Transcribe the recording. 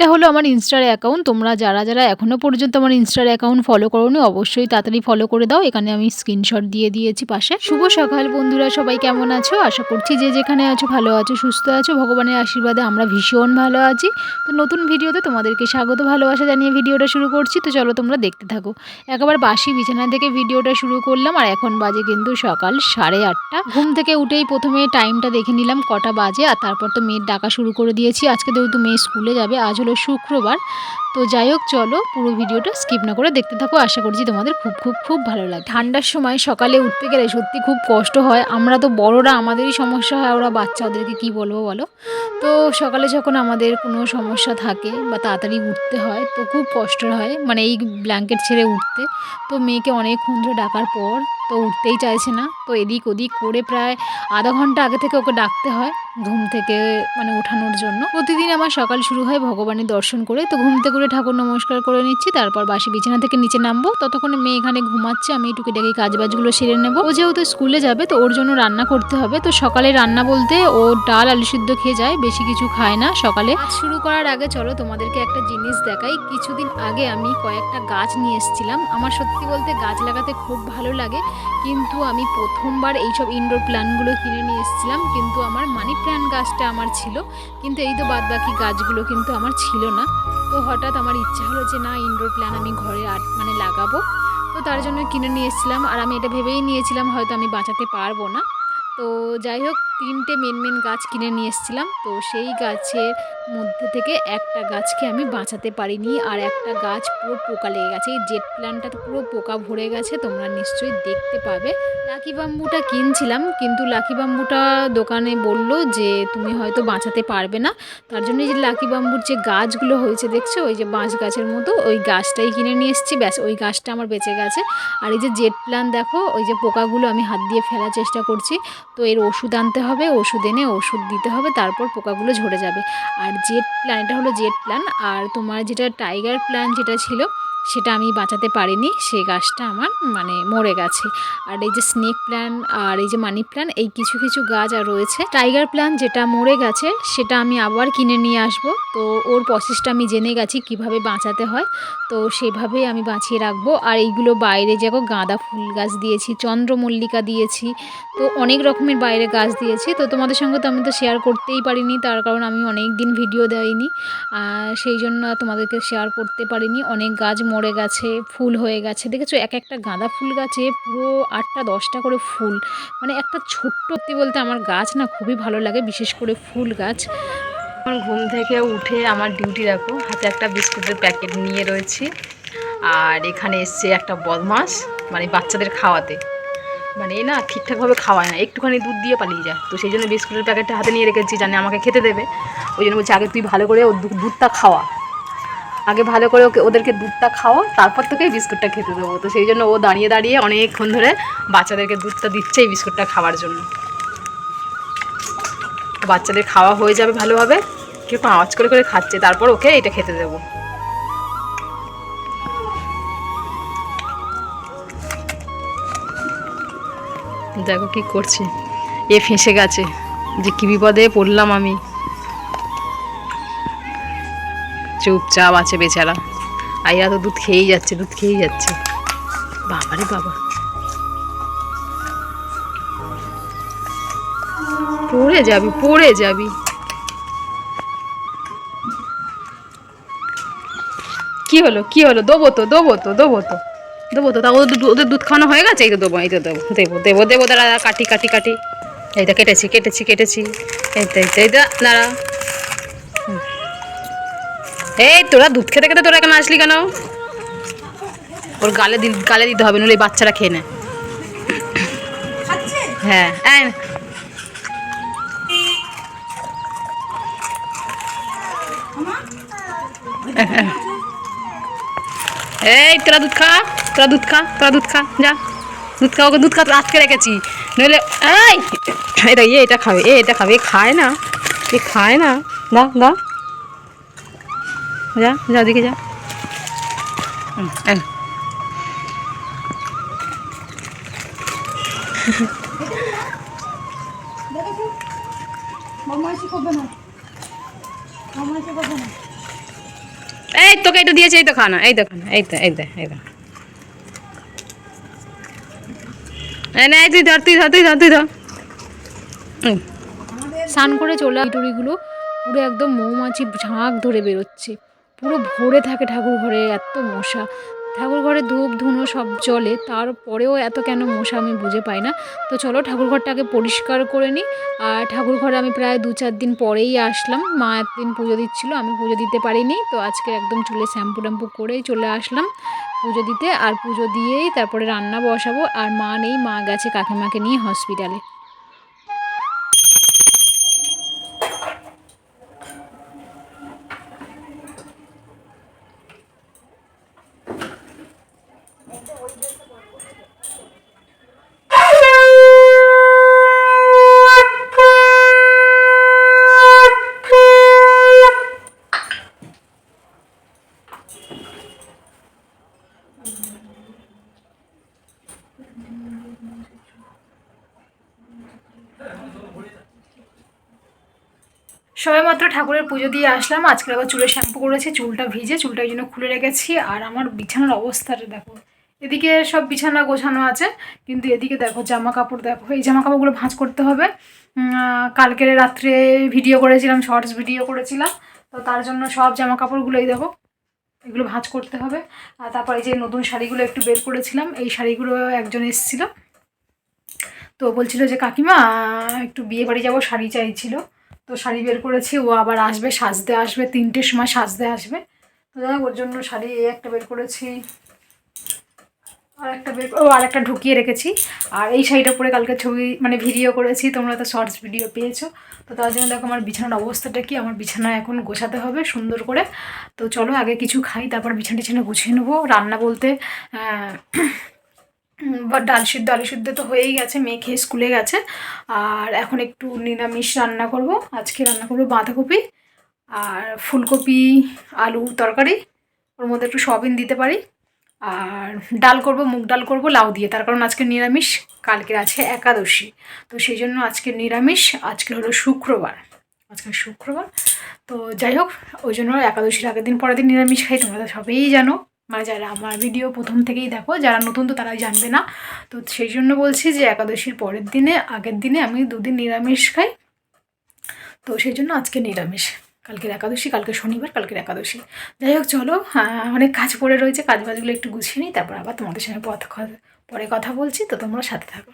এটা হলো আমার ইনস্টার অ্যাকাউন্ট। তোমরা যারা, যারা এখনো পর্যন্ত আমার ইনস্টার অ্যাকাউন্ট ফলো করোনি অবশ্যই তাড়াতাড়ি ফলো করে দাও। এখানে আমি স্ক্রিনশট দিয়ে দিয়েছি পাশে। শুভ সকাল বন্ধুরা, সবাই কেমন আছো? আশা করছি যে যেখানে আছো ভালো আছো, সুস্থ আছো। ভগবানের আশীর্বাদে আমরা ভীষণ ভালো আছি। তো নতুন ভিডিওতে তোমাদেরকে স্বাগত ভালোবাসা জানিয়ে ভিডিওটা শুরু করছি। তো চলো তোমরা দেখতে থাকো। একেবারে বাসি বিছানা থেকে ভিডিওটা শুরু করলাম আর এখন বাজে কিন্তু সকাল 8:30। ঘুম থেকে উঠেই প্রথমে টাইমটা দেখে নিলাম কটা বাজে, আর তারপর তো মেয়ের ডাকা শুরু করে দিয়েছি। আজকে যেহেতু মেয়ে স্কুলে যাবে, আজ হলো শুক্রবার। তো যাই হোক, চলো পুরো ভিডিওটা স্কিপ না করে দেখতে থাকো। আশা করছি তোমাদের খুব খুব খুব ভালো লাগে। ঠান্ডার সময় সকালে উঠতে গেলে সত্যি খুব কষ্ট হয়। আমরা তো বড়রা, আমাদেরই সমস্যা হয়, ওরা বাচ্চা, ওদেরকে কী বলবো বলো। তো সকালে যখন আমাদের কোনো সমস্যা থাকে বা তাড়াতাড়ি উঠতে হয় তো খুব কষ্ট হয়, মানে এই ব্ল্যাঙ্কেট ছেড়ে উঠতে। তো মেয়েকে অনেকক্ষণ ধরে ডাকার পর তো উঠতেই চাইছে না। তো এদিক ওদিক করে প্রায় আধা ঘন্টা আগে থেকে ওকে ডাকতে হয় ঘুম থেকে, মানে ওঠানোর জন্য। প্রতিদিন আমার সকাল শুরু হয় ভগবানের দর্শন করে। তো ঘুম থেকে উঠে ঠাকুর নমস্কার করে নিচ্ছি, তারপর বাসি বিছানা থেকে নিচে নামবো। ততক্ষণে মেয়ে এখানে ঘুমাচ্ছে, আমি টুকিটাকি কাজবাজগুলো সেরে নেবো। ও যেহেতু স্কুলে যাবে তো ওর জন্য রান্না করতে হবে। তো সকালে রান্না বলতে ও ডাল আলু সিদ্ধ খেয়ে যায়, বেশি কিছু খায় না সকালে। কাজ শুরু করার আগে চলো তোমাদেরকে একটা জিনিস দেখাই। কিছুদিন আগে আমি কয়েকটা গাছ নিয়ে এসেছিলাম। আমার সত্যি বলতে গাছ লাগাতে খুব ভালো লাগে, কিন্তু আমি প্রথমবার এইসব ইনডোর প্ল্যান্টগুলো কিনে নিয়ে এসেছিলাম। কিন্তু আমার মানি প্ল্যান্ট গাছটা আমার ছিল, কিন্তু এই তো বাদবাকি গাছগুলো কিন্তু আমার ছিল না। তো হঠাৎ আমার ইচ্ছা হলো যে না, ইনডোর প্ল্যান্ট আমি ঘরে মানে লাগাবো। তো তার জন্য কিনে নিয়ে এসেছিলাম, আর আমি এটা ভেবেই নিয়েছিলাম হয়তো আমি বাঁচাতে পারবো না। তো যাই হোক, 3টে মেন গাছ কিনে নিয়ে এসেছিলাম। তো সেই গাছের মধ্যে থেকে একটা গাছকে আমি বাঁচাতে পারিনি, আর একটা গাছ পুরো পোকা লেগে গেছে। এই জেট প্ল্যান্টটাতে পুরো পোকা ভরে গেছে, তোমরা নিশ্চয়ই দেখতে পাবে। লাকি বাম্বুটা কিনছিলাম, কিন্তু লাকি বাম্বুটা দোকানে বলল যে তুমি হয়তো বাঁচাতে পারবে না। তার জন্য যে লাকি বাম্বুর যে গাছগুলো হয়েছে দেখছো, ওই যে বাঁশ গাছের মতো, ওই গাছটাই কিনে নিয়ে এসেছি। ব্যাস, ওই গাছটা আমার বেঁচে গেছে। আর এই যে জেট প্ল্যান্ট দেখো, ওই যে পোকাগুলো আমি হাত দিয়ে ফেলার চেষ্টা করছি। তো এর ওষুধ আনতে হবে, ওষুধ এনে ওষুধ দিতে হবে, তারপর পোকাগুলো ঝরে যাবে। আর জেট প্ল্যান, এটা হলো জেট প্ল্যান। আর তোমার যেটা টাইগার প্ল্যান যেটা ছিল সেটা আমি বাঁচাতে পারিনি, সেই গাছটা আমার মানে মরে গেছে। আর এই যে স্নেক প্ল্যান আর এই যে মানি প্ল্যান, এই কিছু কিছু গাছ আর রয়েছে। টাইগার প্ল্যান যেটা মরে গেছে সেটা আমি আবার কিনে নিয়ে আসব। তো ওর প্রসেসটা আমি জেনে গেছি কিভাবে বাঁচাতে হয়, তো সেভাবেই আমি বাঁচিয়ে রাখবো। আর এইগুলো বাইরে দেখো গাঁদা ফুল গাছ দিয়েছি, চন্দ্রমল্লিকা দিয়েছি, তো অনেক রকমের বাইরে গাছ দিয়েছি। তো তোমাদের সঙ্গে তো আমি তো শেয়ার করতেই পারিনি, তার কারণ আমি অনেক দিন ভিডিও দেয়নি, সেই জন্য তোমাদেরকে শেয়ার করতে পারিনি। অনেক গাছ মরে গেছে, ফুল হয়ে গেছে। দেখেছো, এক একটা গাঁদা ফুল গাছে পুরো 8টা 10টা করে ফুল, মানে একটা ছোট্ট বলতে আমার গাছ না খুবই ভালো লাগে, বিশেষ করে ফুল গাছ। এখন ঘুম থেকে উঠে আমার ডিউটি দেখো, হাতে একটা বিস্কুটের প্যাকেট নিয়ে রয়েছি। আর এখানে এসছে একটা বদমাস, মানে বাচ্চাদের খাওয়াতে, মানে এই না ঠিকঠাকভাবে খাওয়ায় না, একটুখানি দুধ দিয়ে পালিয়ে যায়। তো সেই জন্য বিস্কুটের প্যাকেটটা হাতে নিয়ে রেখেছি, জানে আমাকে খেতে দেবে। ওই জন্য বলছি আগে তুই ভালো করে ও দুধটা খাওয়া, আগে ভালো করে ওদেরকে দুধটা খাওয়া, তারপর তোকে বিস্কুটটা খেতে দেবো। তো সেই জন্য ও দাঁড়িয়ে দাঁড়িয়ে অনেকক্ষণ ধরে বাচ্চাদেরকে দুধটা দিচ্ছে এই বিস্কুটটা খাওয়ার জন্য। বাচ্চাদের খাওয়া হয়ে যাবে ভালোভাবে, কীরকম আওয়াজ করে করে খাচ্ছে, তারপর ওকে এটা খেতে দেবো। দেখো কি করছে, এ ফেঁসে গেছে, যে কি বিপদে পড়লাম আমি। চুপচাপ আছে বেচারা, আইরা তো দুধ খেয়েই যাচ্ছে, দুধ খেয়েই যাচ্ছে। বাবারে বাবা, পড়ে যাবি পড়ে যাবি। কি হলো কি হলো, দেবো তো দেবো তো দেবো তো দেবো তো। তা ওদের দুধ খাওয়ানো হয়ে গেছে, এই তো দেবো, এই তো দেবো দেবো দেবো দেবো। দাঁড়া কাটি কাটি কাটি, এই তো কেটেছি কেটেছি কেটেছি, এই তো এই তো এই তো দাঁড়া। এই তোরা দুধ খেতে খেতে তোরা এখানে আসলি কেন? ওর গালে দিতে হবে, নইলে এই বাচ্চারা খেয়ে নেয়। হ্যাঁ এই তোরা দুধ খা, তোরা দুধ খা, তোরা দুধ খা, যা দুধ খা, ওকে দুধ খা আটকে রেখেছি, নইলে এই এটা এটা খাবে, এটা খাবে, এ খায় না, এ খায় না। দা দা, যা যা দিকে যা। এই তোকে এটা দিয়েছে, এই তো খানা, এই তো খানা, এই তো, এই তো, এই তো। এই না, তুই ধর, তুই ধর, তুই ধর, তুই ধর। স্নান করে চলে টুরিগুলো পুরো একদম মৌমাছি ঝাঁক ধরে বেরোচ্ছে, পুরো ভরে থাকে ঠাকুর ঘরে, এত মশা। ঠাকুর ঘরে ধূপ ধুনো সব জলে, তারপরেও এত কেন মশা আমি বুঝে পাই না। তো চলো ঠাকুর ঘরটাকে পরিষ্কার করে নিই। আর ঠাকুর ঘরে আমি প্রায় 2-4 দিন পরেই আসলাম, মা এতদিন পুজো দিচ্ছিলো, আমি পুজো দিতে পারিনি, তো আজকে একদম চুলে শ্যাম্পু ট্যাম্পু করেই চলে আসলাম পুজো দিতে। আর পুজো দিয়েই তারপরে রান্না বসাবো। আর মা নেই, মা গেছে কাকিমাকে নিয়ে হসপিটালে। সবেমাত্র ঠাকুরের পুজো দিয়ে আসলাম, আজকে আবার চুলে শ্যাম্পু করেছি, চুলটা ভিজে, চুলটা এই জন্য খুলে রেখেছি। আর আমার বিছানার অবস্থাটা দেখো, এদিকে সব বিছানা গোছানো আছে, কিন্তু এদিকে দেখো জামা কাপড়, দেখো এই জামা কাপড়গুলো ভাঁজ করতে হবে। কালকের রাত্রে ভিডিও করেছিলাম, শর্টস ভিডিও করেছিলাম, তো তার জন্য সব জামা কাপড়গুলো এই দেখো, এগুলো ভাঁজ করতে হবে। আর তারপর এই যে নতুন শাড়িগুলো একটু বের করেছিলাম, এই শাড়িগুলো একজন এসেছিল, তো বলছিল যে কাকিমা একটু বিয়ে বাড়ি যাবো, শাড়ি চাইছিল, তো শাড়ি বের করেছি। ও আবার আসবে, সাজতে আসবে, 3টের সময় সাজতে আসবে, তো যাই হোক ওর জন্য শাড়ি একটা বের করেছি, আর একটা ঢুকিয়ে রেখেছি। আর এই শাড়িটা পরে কালকে ছবি মানে ভিডিও করেছি, তোমরা তো শর্টস ভিডিও পেয়েছো। তো তার জন্য দেখো আমার বিছানার অবস্থাটা কি, আমার বিছানা এখন গোছাতে হবে সুন্দর করে। তো চলো আগে কিছু খাই, তারপর বিছানা টিছানা গুছিয়ে নেবো। রান্না বলতে বা ডাল সিদ্ধ আলু সিদ্ধ তো হয়েই গেছে, মেয়ে খেয়ে স্কুলে গেছে। আর এখন একটু নিরামিষ রান্না করব, আজকে রান্না করব বাঁধাকপি আর ফুলকপি আলু তরকারি, ওর মধ্যে একটু সয়াবিন দিতে পারি। আর ডাল করব, মুগ ডাল করব লাউ দিয়ে, তার কারণ আজকে নিরামিষ, কালকে আছে একাদশী, তো সেই জন্য আজকে নিরামিষ। আজকে হলো শুক্রবার, আজকে শুক্রবার, তো যাই হোক ওই জন্য একাদশীর আগের দিন পরের দিন নিরামিষ খাই, তোমরা তো সবেই জানো, মানে যারা আমার ভিডিও প্রথম থেকেই দেখো, যারা নতুন তো তারাই জানবে না। তো সেই জন্য বলছি যে একাদশীর পরের দিনে আগের দিনে আমি 2 দিন নিরামিষ খাই, তো সেই জন্য আজকে নিরামিষ। কালকের একাদশী, কালকে শনিবার, কালকের একাদশী। যাই হোক চলো, অনেক কাজ পড়ে রয়েছে, কাজ বাজগুলো একটু গুছিয়ে নিই, তারপর আবার তোমাদের সঙ্গে পরে কথা বলছি, তো তোমরা সাথে থাকো।